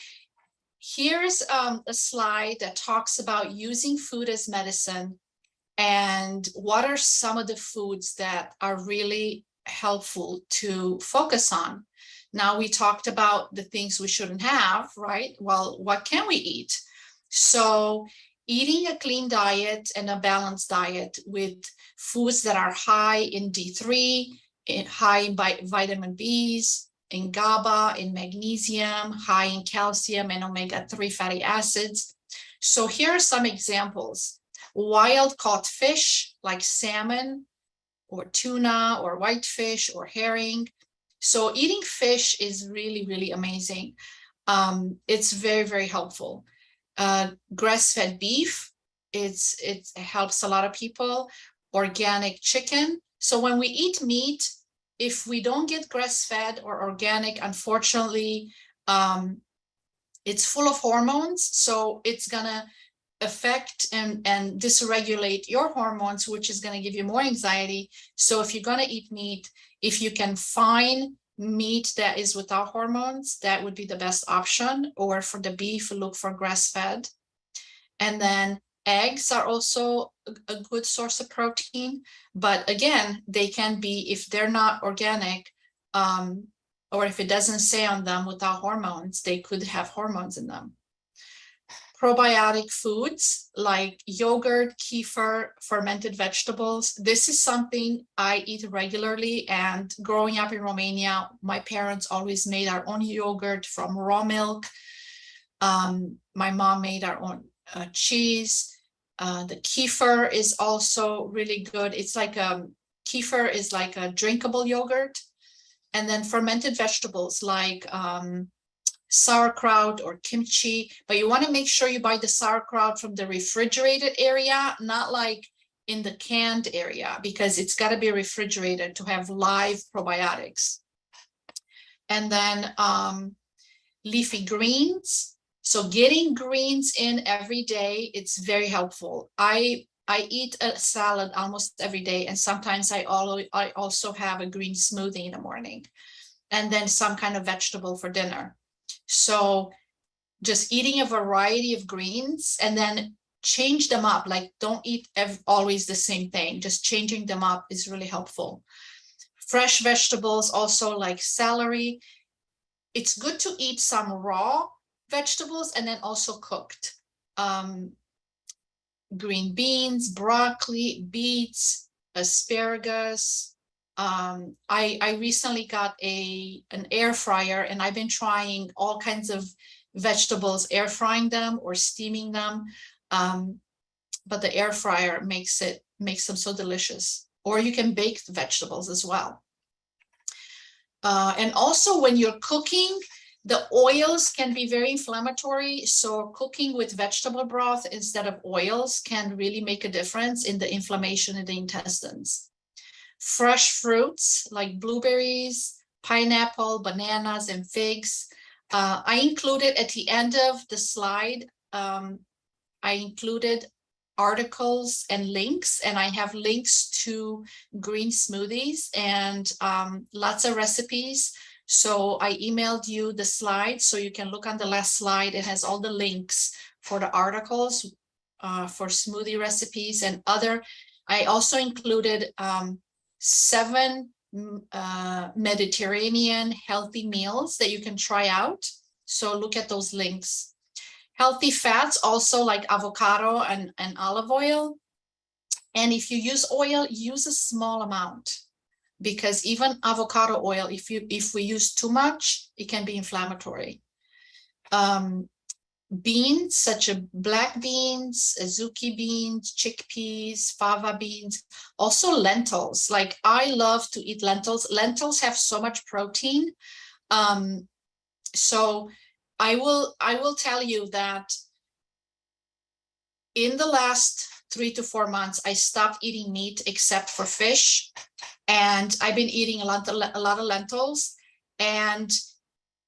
here's a slide that talks about using food as medicine and what are some of the foods that are really helpful to focus on. Now, we talked about the things we shouldn't have, right? Well, what can we eat? So eating a clean diet and a balanced diet with foods that are high in D3, high in vitamin Bs, in GABA, in magnesium, high in calcium and omega-3 fatty acids. So here are some examples. Wild caught fish like salmon or tuna or whitefish or herring. So eating fish is really, really amazing. It's very, very helpful. Grass-fed beef, it helps a lot of people. Organic chicken. So when we eat meat, if we don't get grass-fed or organic, unfortunately, it's full of hormones. So it's gonna affect and dysregulate your hormones, which is going to give you more anxiety. So if you're going to eat meat, if you can find meat that is without hormones, that would be the best option. Or for the beef, look for grass-fed. And then eggs are also a good source of protein, but again, they can be, if they're not organic, or if it doesn't say on them without hormones, they could have hormones in them. Probiotic foods like yogurt, kefir, fermented vegetables. This is something I eat regularly, and growing up in Romania, my parents always made our own yogurt from raw milk. My mom made our own cheese. The kefir is also really good. It's like kefir is like a drinkable yogurt. And then fermented vegetables like sauerkraut or kimchi, but you want to make sure you buy the sauerkraut from the refrigerated area, not like in the canned area, because it's got to be refrigerated to have live probiotics. And then leafy greens. So getting greens in every day, it's very helpful. I eat a salad almost every day, and sometimes I also have a green smoothie in the morning, and then some kind of vegetable for dinner. So just eating a variety of greens and then change them up. Like, don't eat always the same thing. Just changing them up is really helpful. Fresh vegetables also, like celery. It's good to eat some raw vegetables and then also cooked. Green beans, broccoli, beets, asparagus. I recently got an air fryer, and I've been trying all kinds of vegetables, air frying them or steaming them. But the air fryer makes them so delicious. Or you can bake the vegetables as well. And also when you're cooking, the oils can be very inflammatory. So cooking with vegetable broth instead of oils can really make a difference in the inflammation in the intestines. Fresh fruits like blueberries, pineapple, bananas, and figs. I included at the end of the slide, I included articles and links, and I have links to green smoothies and lots of recipes. So I emailed you the slide, so you can look on the last slide. It has all the links for the articles, for smoothie recipes and other. I also included 7 Mediterranean healthy meals that you can try out. So look at those links. Healthy fats also, like avocado and olive oil. And if you use oil, use a small amount, because even avocado oil, if we use too much, it can be inflammatory. beans, such as black beans, azuki beans, chickpeas, fava beans, also lentils. Like I love to eat lentils. Lentils have so much protein. So I will tell you that in the last 3 to 4 months, I stopped eating meat except for fish. And I've been eating a lot of lentils. And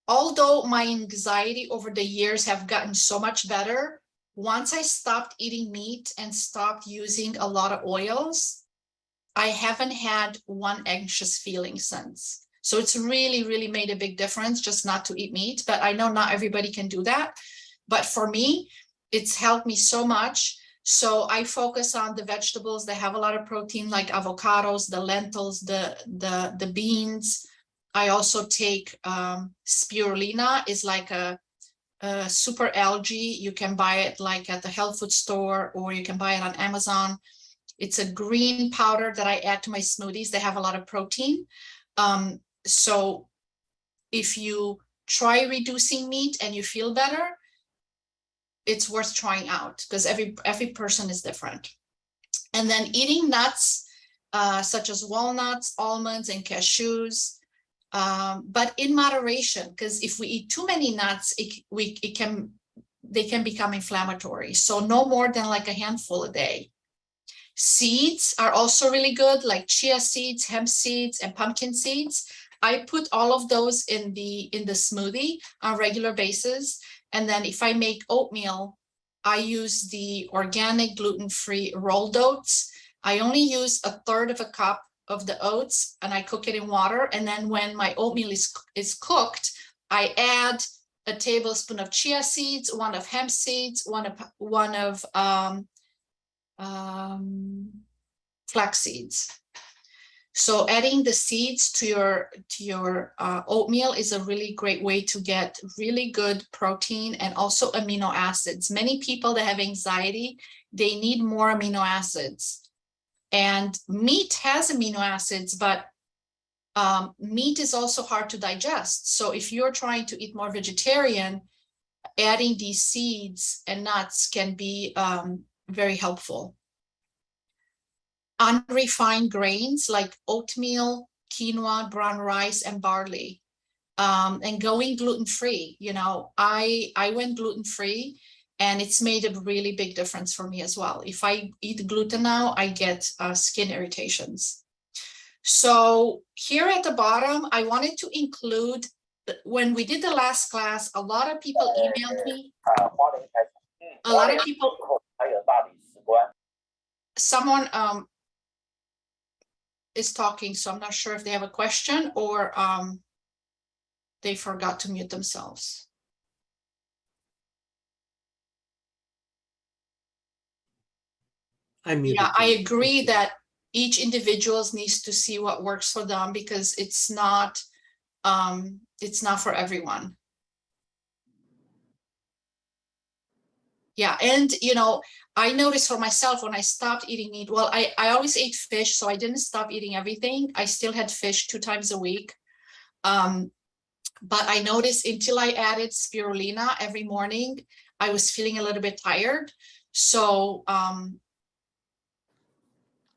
although my anxiety over the years have gotten so much better, once I stopped eating meat and stopped using a lot of oils, I haven't had one anxious feeling since. So it's really, really made a big difference just not to eat meat. But I know not everybody can do that. But for me, it's helped me so much. So I focus on the vegetables that have a lot of protein, like avocados, the lentils, the beans. I also take spirulina, is like a super algae. You can buy it like at the health food store, or you can buy it on Amazon. It's a green powder that I add to my smoothies. They have a lot of protein. So if you try reducing meat and you feel better, it's worth trying out, because every person is different. And then eating nuts, such as walnuts, almonds, and cashews, but in moderation, because if we eat too many nuts, they can become inflammatory. So no more than like a handful a day. Seeds are also really good, like chia seeds, hemp seeds, and pumpkin seeds. I put all of those in the smoothie on a regular basis. And then if I make oatmeal, I use the organic gluten-free rolled oats. I only use 1/3 cup of the oats, and I cook it in water. And then when my oatmeal is cooked, I add a tablespoon of chia seeds, one of hemp seeds, one of flax seeds. So adding the seeds to your oatmeal is a really great way to get really good protein and also amino acids. Many people that have anxiety, they need more amino acids. And meat has amino acids, but meat is also hard to digest. So if you're trying to eat more vegetarian, adding these seeds and nuts can be very helpful. Unrefined grains like oatmeal, quinoa, brown rice, and barley, and going gluten-free. You know, I went gluten-free, and it's made a really big difference for me as well. If I eat gluten now, I get skin irritations. So here at the bottom, I wanted to include, when we did the last class, a lot of people emailed me. A lot of people, someone is talking, so I'm not sure if they have a question or they forgot to mute themselves. Yeah, I agree that each individual needs to see what works for them, because it's not for everyone. Yeah, and you know, I noticed for myself when I stopped eating meat, well, I always ate fish, so I didn't stop eating everything. I still had fish 2 times a week. But I noticed until I added spirulina every morning, I was feeling a little bit tired. So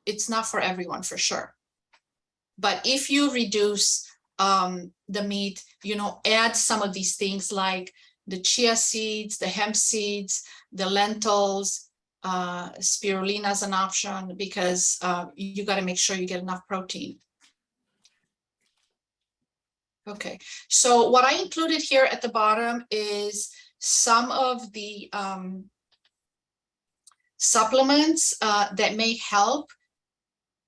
it's not for everyone for sure. But if you reduce the meat, you know, add some of these things like the chia seeds, the hemp seeds, the lentils, spirulina as an option, because you got to make sure you get enough protein. Okay, so what I included here at the bottom is some of the supplements that may help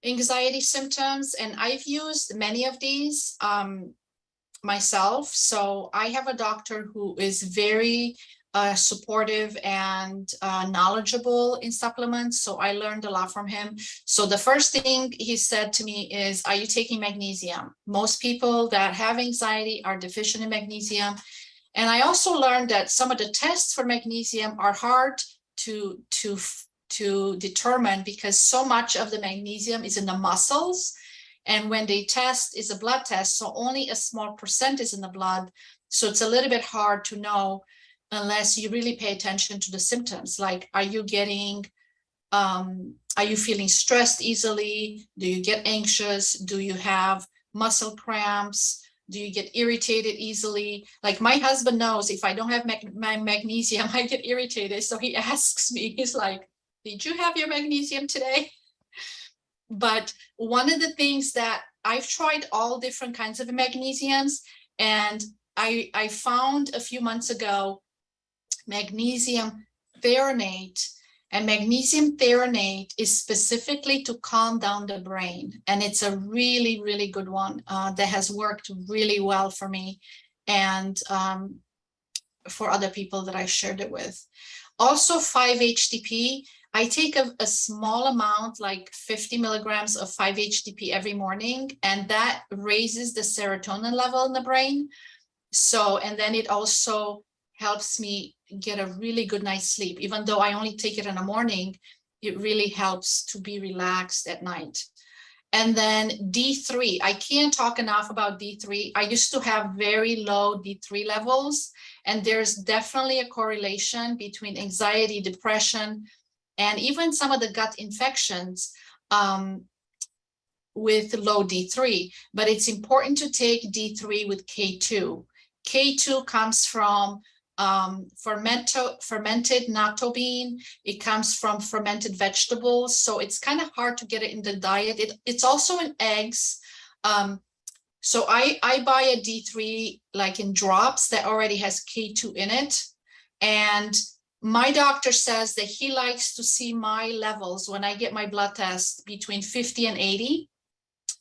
anxiety symptoms, and I've used many of these myself. So I have a doctor who is very supportive and knowledgeable in supplements, so I learned a lot from him. So the first thing he said to me is, are you taking magnesium? Most people that have anxiety are deficient in magnesium. And I also learned that some of the tests for magnesium are hard to determine, because so much of the magnesium is in the muscles, and when they test is a blood test, so only a small percent is in the blood, so it's a little bit hard to know unless you really pay attention to the symptoms. Like, are you feeling stressed easily? Do you get anxious? Do you have muscle cramps? Do you get irritated easily? Like, my husband knows if I don't have my magnesium, I get irritated. So he asks me, he's like, did you have your magnesium today? But one of the things that I've tried all different kinds of magnesiums, and I found a few months ago magnesium threonate, and magnesium threonate is specifically to calm down the brain, and it's a really, really good one that has worked really well for me and for other people that I shared it with. Also 5-HTP, I take a small amount, like 50 milligrams of 5-HTP every morning, and that raises the serotonin level in the brain. So, and then it also helps me get a really good night's sleep. Even though I only take it in the morning, it really helps to be relaxed at night. And then D3, I can't talk enough about D3. I used to have very low D3 levels, and there's definitely a correlation between anxiety, depression, and even some of the gut infections with low D3. But it's important to take D3 with K2. K2 comes from fermented natto bean. It comes from fermented vegetables, so it's kind of hard to get it in the diet. It's also in eggs. So I buy a D3 like in drops that already has K2 in it, and my doctor says that he likes to see my levels when I get my blood test between 50 and 80.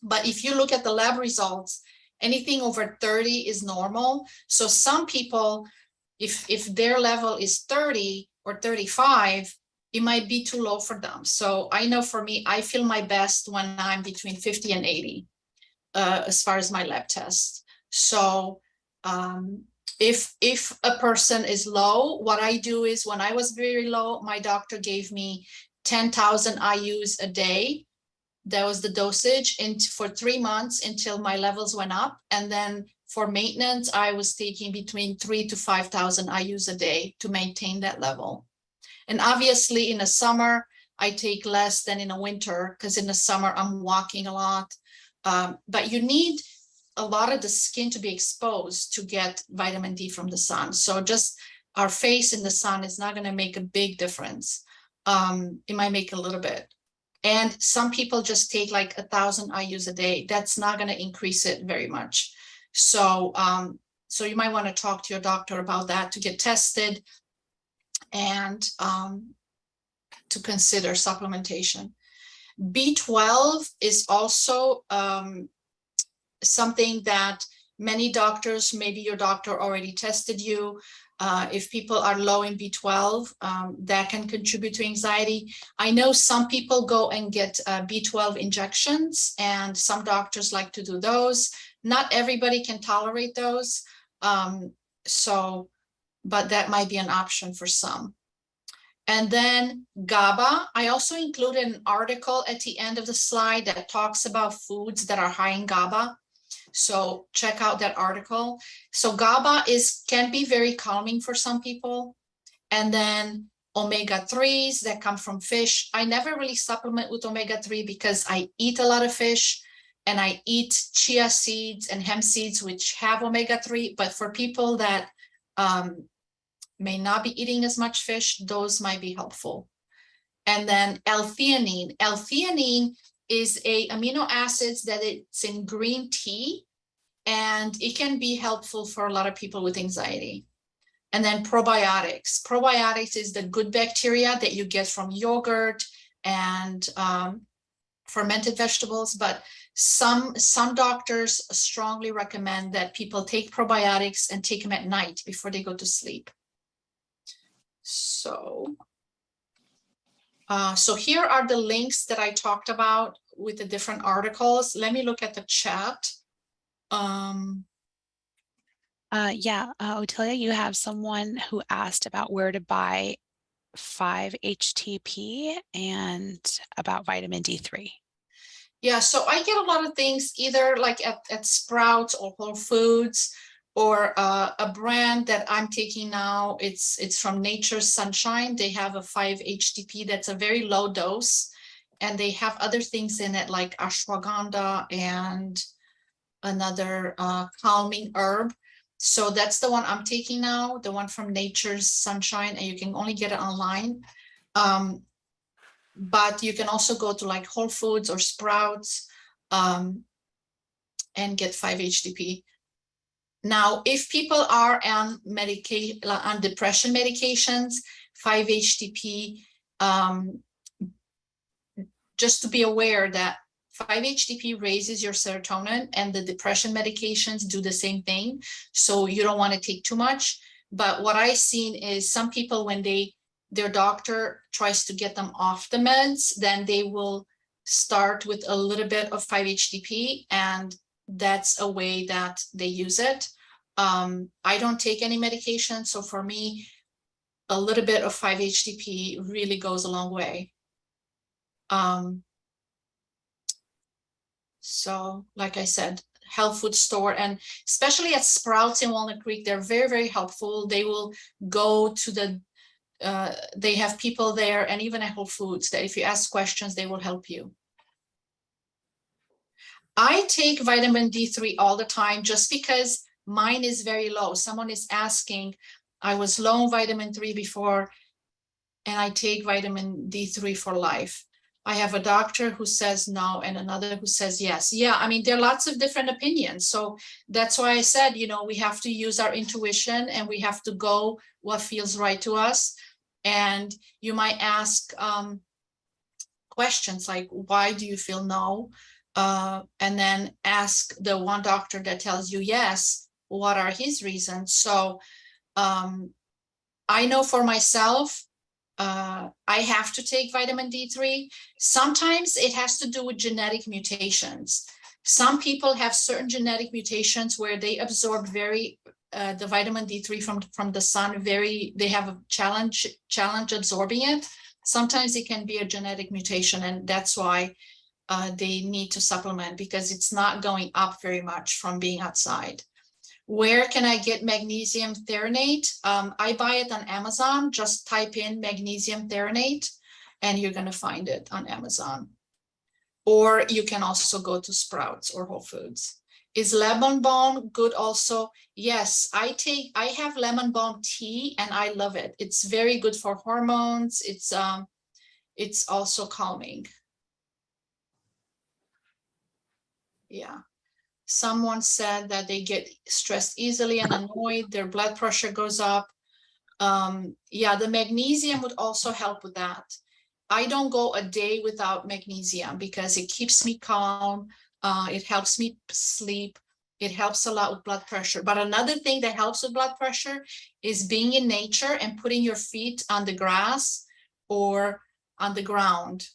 But if you look at the lab results, anything over 30 is normal. So some people, if their level is 30 or 35, it might be too low for them. So I know for me, I feel my best when I'm between 50 and 80 as far as my lab test. So if a person is low, what I do is when I was very low, my doctor gave me 10,000 IUs a day. That was the dosage for 3 months until my levels went up. And then for maintenance, I was taking between 3,000 to 5,000 IUs a day to maintain that level. And obviously in the summer, I take less than in the winter, because in the summer I'm walking a lot. But you need a lot of the skin to be exposed to get vitamin D from the sun. So just our face in the sun is not going to make a big difference. It might make a little bit. And some people just take like 1,000 IUs a day. That's not going to increase it very much. So, so you might want to talk to your doctor about that, to get tested and to consider supplementation. B12 is also something that many doctors, maybe your doctor already tested you. If people are low in B12, that can contribute to anxiety. I know some people go and get B12 injections, and some doctors like to do those. Not everybody can tolerate those. But that might be an option for some. And then GABA, I also included an article at the end of the slide that talks about foods that are high in GABA. So check out that article. So GABA can be very calming for some people. And then omega-3s that come from fish. I never really supplement with omega-3 because I eat a lot of fish, and I eat chia seeds and hemp seeds, which have omega-3. But for people that may not be eating as much fish, those might be helpful. And then L-theanine. L-theanine is a amino acids that it's in green tea, and it can be helpful for a lot of people with anxiety. And then probiotics. Probiotics is the good bacteria that you get from yogurt and fermented vegetables, but some doctors strongly recommend that people take probiotics and take them at night before they go to sleep. So here are the links that I talked about with the different articles. Let me look at the chat. Otelia, you have someone who asked about where to buy 5-HTP and about vitamin D3. Yeah, so I get a lot of things either like at Sprouts or Whole Foods. Or a brand that I'm taking now, it's from Nature's Sunshine. They have a 5-HTP that's a very low dose, and they have other things in it like ashwagandha and another calming herb. So that's the one I'm taking now, the one from Nature's Sunshine, and you can only get it online. But you can also go to like Whole Foods or Sprouts and get 5-HTP. Now, if people are on depression medications, 5-HTP, just to be aware that 5-HTP raises your serotonin, and the depression medications do the same thing. So you don't want to take too much. But what I've seen is some people, when their doctor tries to get them off the meds, then they will start with a little bit of 5-HTP, and that's a way that they use it. I don't take any medication, so for me, a little bit of 5-HTP really goes a long way. So like I said, health food store, and especially at Sprouts in Walnut Creek, they're very, very helpful. They will go to the, they have people there, and even at Whole Foods, that if you ask questions, they will help you. I take vitamin D3 all the time just because mine is very low. Someone is asking, I was low on vitamin 3 before, and I take vitamin D3 for life. I have a doctor who says no, and another who says yes. Yeah, I mean, there are lots of different opinions. So that's why I said, you know, we have to use our intuition, and we have to go what feels right to us. And you might ask questions like, why do you feel no? And then ask the one doctor that tells you yes, what are his reasons? So I know for myself, I have to take vitamin D3. Sometimes it has to do with genetic mutations. Some people have certain genetic mutations where they absorb the vitamin D3 from the sun, they have a challenge absorbing it. Sometimes it can be a genetic mutation, and that's why they need to supplement, because it's not going up very much from being outside. Where can I get magnesium threonate? I buy it on Amazon. Just type in magnesium threonate, and you're going to find it on Amazon. Or you can also go to Sprouts or Whole Foods. Is lemon balm good also? Yes, I have lemon balm tea, and I love it. It's very good for hormones. It's also calming. Yeah. Someone said that they get stressed easily and annoyed, their blood pressure goes up. Yeah, the magnesium would also help with that. I don't go a day without magnesium because it keeps me calm. It helps me sleep. It helps a lot with blood pressure. But another thing that helps with blood pressure is being in nature and putting your feet on the grass or on the ground.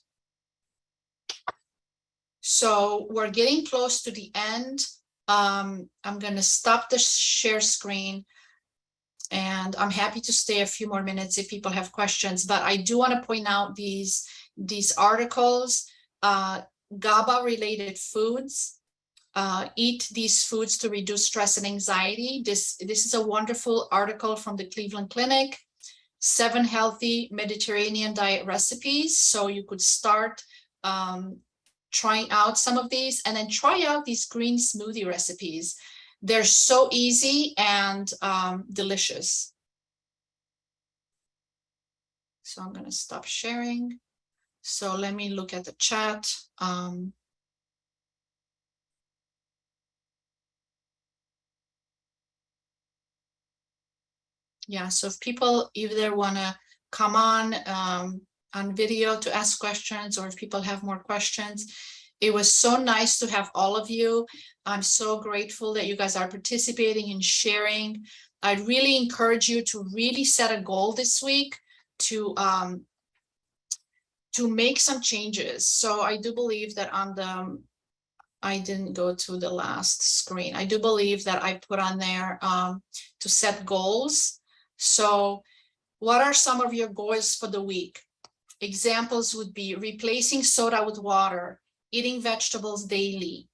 So we're getting close to the end. I'm going to stop the share screen, and I'm happy to stay a few more minutes if people have questions. But I do want to point out these articles, GABA related foods. Eat these foods to reduce stress and anxiety. This is a wonderful article from the Cleveland Clinic. 7 healthy Mediterranean diet recipes. So you could start trying out some of these, and then try out these green smoothie recipes. They're so easy and delicious. So I'm going to stop sharing. So let me look at the chat. Yeah, so if people either want to come on video to ask questions, or if people have more questions. It was so nice to have all of you. I'm so grateful that you guys are participating and sharing. I really encourage you to really set a goal this week to make some changes. So I do believe that I didn't go to the last screen. I do believe that I put on there to set goals. So what are some of your goals for the week? Examples would be replacing soda with water, eating vegetables daily,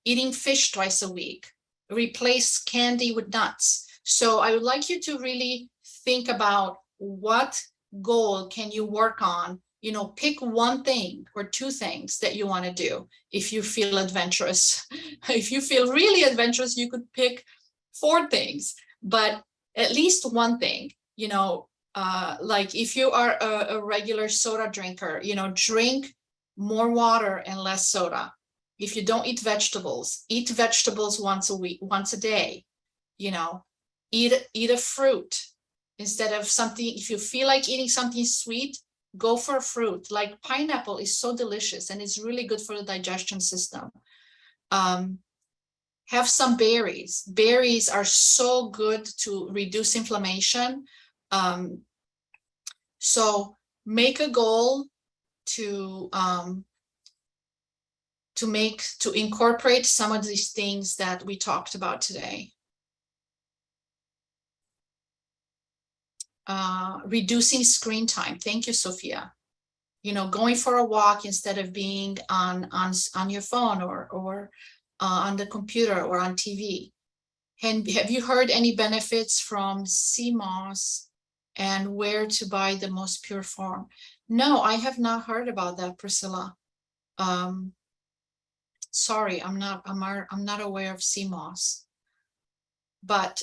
eating fish twice a week, replace candy with nuts. So I would like you to really think about what goal can you work on. You know, pick one thing or two things that you want to do. If you feel adventurous, if you feel really adventurous, you could pick 4 things, but at least one thing, you know, like if you are a regular soda drinker, you know, drink more water and less soda. If you don't eat vegetables once a week, once a day, you know, eat a fruit instead of something. If you feel like eating something sweet, go for a fruit. Like pineapple is so delicious and it's really good for the digestion system. Have some berries. Berries are so good to reduce inflammation. So make a goal to incorporate some of these things that we talked about today. Reducing screen time. Thank you, Sophia. You know, going for a walk instead of being on your phone or on the computer or on TV. And have you heard any benefits from sea moss and where to buy the most pure form? No, I have not heard about that, Priscilla. Sorry, I'm not aware of sea moss. But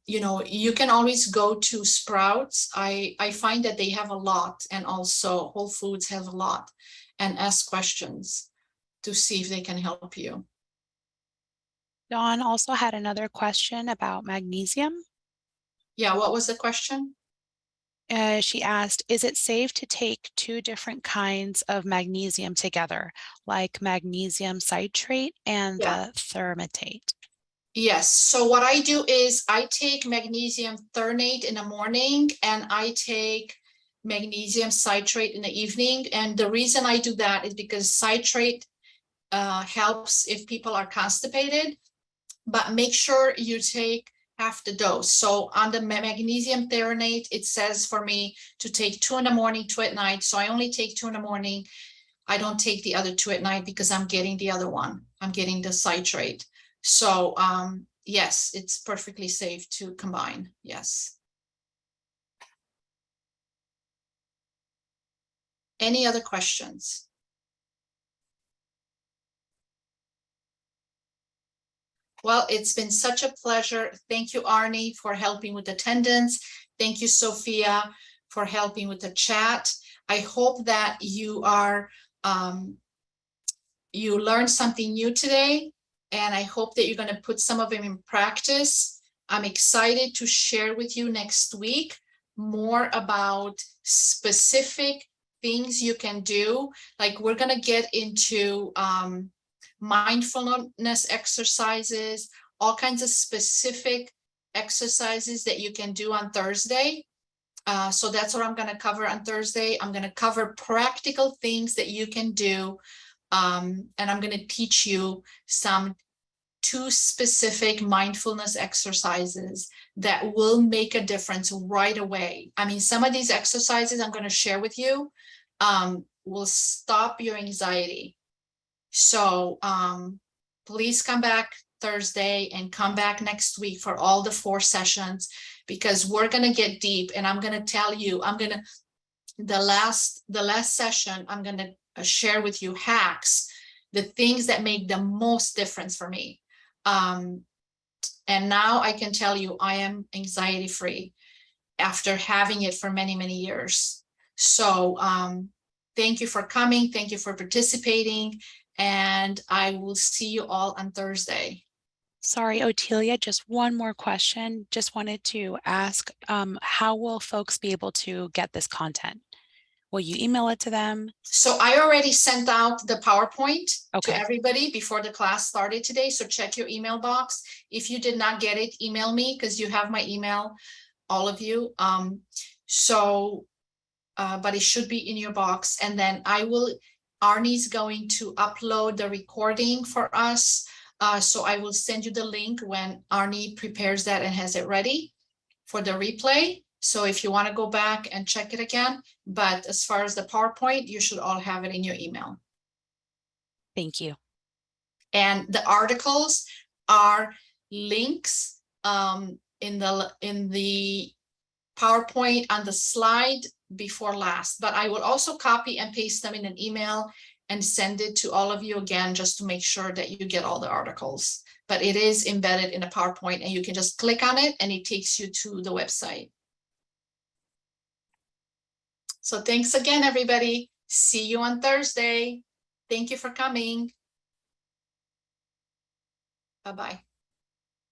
you know, you can always go to Sprouts. I find that they have a lot, and also Whole Foods have a lot, and ask questions to see if they can help you. Dawn also had another question about magnesium. Yeah, what was the question? She asked, is it safe to take 2 different kinds of magnesium together, like magnesium citrate and the thermatate? Yes. So what I do is I take magnesium threonate in the morning and I take magnesium citrate in the evening. And the reason I do that is because citrate helps if people are constipated, but make sure you take half the dose. So on the magnesium threonate, it says for me to take 2 in the morning, 2 at night. So I only take 2 in the morning. I don't take the other 2 at night because I'm getting the other one. I'm getting the citrate. So yes, it's perfectly safe to combine. Yes. Any other questions? Well, it's been such a pleasure. Thank you, Arnie, for helping with attendance. Thank you, Sophia, for helping with the chat. I hope that you learned something new today, and I hope that you're going to put some of them in practice. I'm excited to share with you next week more about specific things you can do. Like we're going to get into mindfulness exercises, all kinds of specific exercises that you can do on Thursday. So that's what I'm going to cover on Thursday. I'm going to cover practical things that you can do. And I'm going to teach you some 2 specific mindfulness exercises that will make a difference right away. I mean, some of these exercises I'm going to share with you will stop your anxiety. So please come back Thursday and come back next week for all the 4 sessions, because we're going to get deep, and I'm going to tell you, the last session, I'm going to share with you hacks, the things that make the most difference for me. And now I can tell you I am anxiety free after having it for many, many years. So thank you for coming. Thank you for participating. And I will see you all on Thursday. Sorry, Otelia, just one more question. Just wanted to ask, how will folks be able to get this content? Will you email it to them? So I already sent out the PowerPoint Okay. to everybody before the class started today. So check your email box. If you did not get it, email me, because you have my email, all of you. But it should be in your box. And then Arnie's going to upload the recording for us. So I will send you the link when Arnie prepares that and has it ready for the replay. So if you want to go back and check it again, but as far as the PowerPoint, you should all have it in your email. Thank you. And the articles are links in the PowerPoint on the slide before last, but I will also copy and paste them in an email and send it to all of you again, just to make sure that you get all the articles. But it is embedded in a PowerPoint, and you can just click on it and it takes you to the website. So thanks again, everybody. See you on Thursday. Thank you for coming. Bye-bye.